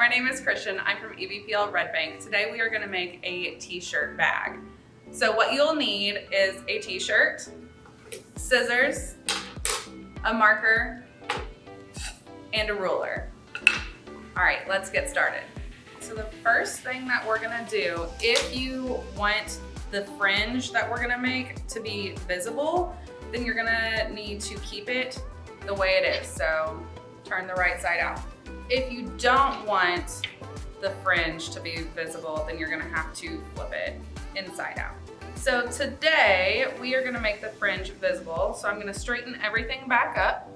my name is Christian. I'm from EVPL Red Bank. Today we are going to make a t-shirt bag. So what you'll need is a t-shirt, scissors, a marker, and a ruler. All right, let's get started. So the first thing that we're going to do, if you want the fringe that we're going to make to be visible, then you're going to need to keep it the way it is. So turn the right side out. If you don't want the fringe to be visible, then you're gonna have to flip it inside out. So today we are gonna make the fringe visible. So I'm gonna straighten everything back up.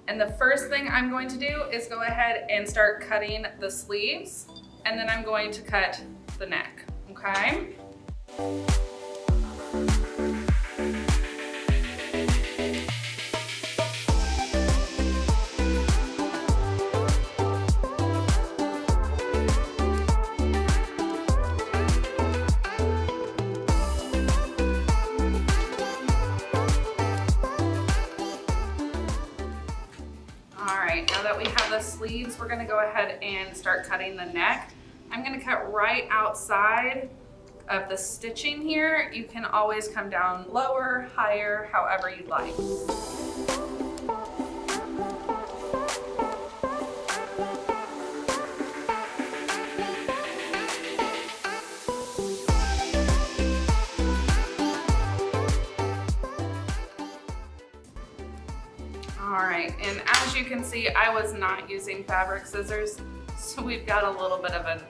And the first thing I'm going to do is go ahead and start cutting the sleeves, and then I'm going to cut the neck, okay? Now that we have the sleeves, we're gonna go ahead and start cutting the neck. I'm gonna cut right outside of the stitching here. You can always come down lower, higher, however you'd like. All right, and as you can see, I was not using fabric scissors, so we've got a little bit of a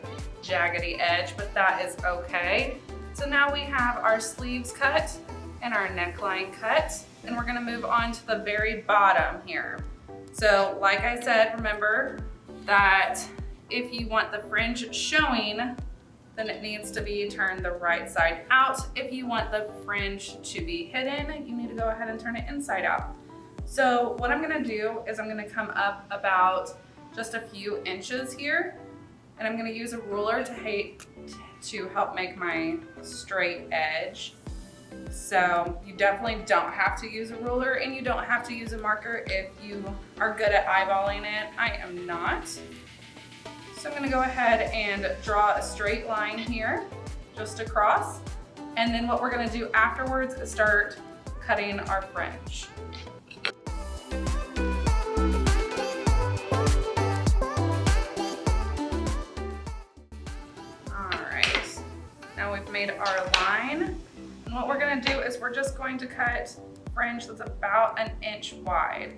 jaggedy edge, but that is okay. So now we have our sleeves cut and our neckline cut, and we're gonna move on to the very bottom here. So like I said, remember that if you want the fringe showing, then it needs to be turned the right side out. If you want the fringe to be hidden, you need to go ahead and turn it inside out. So what I'm gonna do is I'm gonna come up about just a few inches here, and I'm gonna use a ruler to help make my straight edge. So you definitely don't have to use a ruler, and you don't have to use a marker if you are good at eyeballing it. I am not. So I'm gonna go ahead and draw a straight line here, just across. And then what we're gonna do afterwards is start cutting our fringe. Now we've made our line, and what we're gonna do is we're just going to cut fringe that's about 1 inch wide.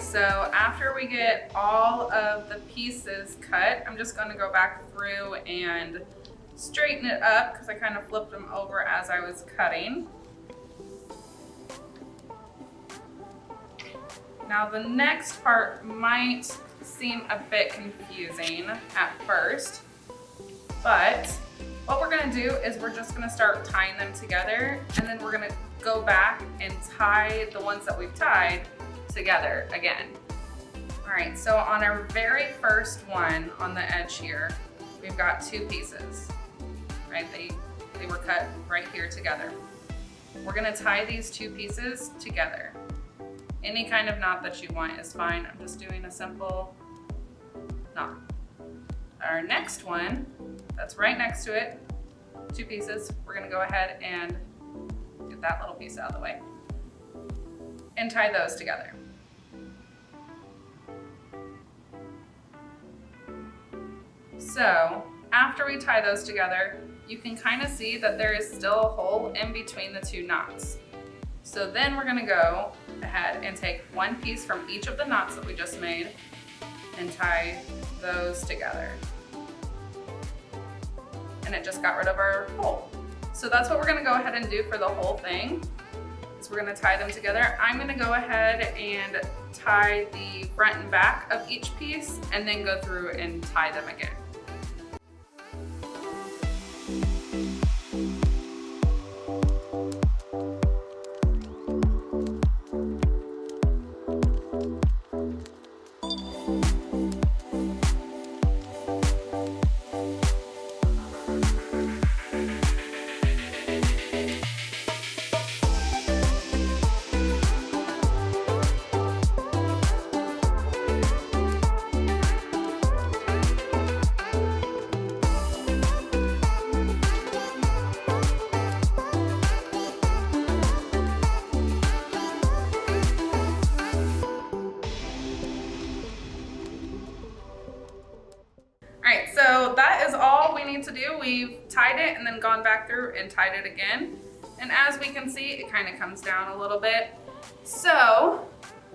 So after we get all of the pieces cut, I'm just going to go back through and straighten it up because I kind of flipped them over as I was cutting. Now the next part might seem a bit confusing at first, but what we're going to do is we're just going to start tying them together, and then we're going to go back and tie the ones that we've tied together again. All right, so on our very first one on the edge here, we've got 2 pieces, right? They were cut right here together. We're gonna tie these 2 pieces together. Any kind of knot that you want is fine. I'm just doing a simple knot. Our next one, that's right next to it, 2 pieces, we're gonna go ahead and get that little piece out of the way and tie those together. So after we tie those together, you can kind of see that there is still a hole in between the 2 knots. So then we're gonna go ahead and take 1 piece from each of the knots that we just made and tie those together. And it just got rid of our hole. So that's what we're gonna go ahead and do for the whole thing. Is we're gonna tie them together. I'm gonna go ahead and tie the front and back of each piece and then go through and tie them again. Alright, so that is all we need to do. We've tied it and then gone back through and tied it again. And as we can see, it kind of comes down a little bit. So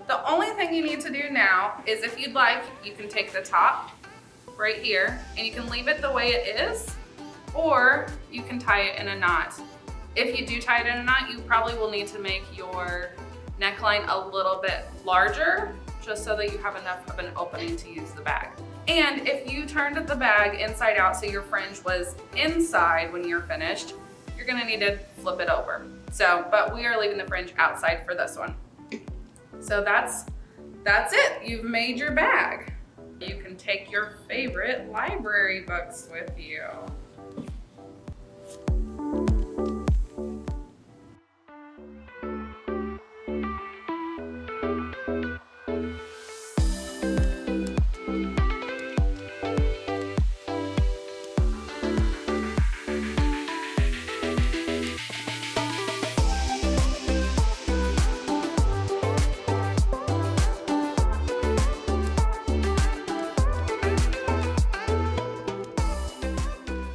the only thing you need to do now is, if you'd like, you can take the top right here and you can leave it the way it is, or you can tie it in a knot. If you do tie it in a knot, you probably will need to make your neckline a little bit larger, just so that you have enough of an opening to use the bag. And if you turned the bag inside out so your fringe was inside when you're finished, you're gonna need to flip it over. So, but we are leaving the fringe outside for this one. So that's it. You've made your bag. You can take your favorite library books with you.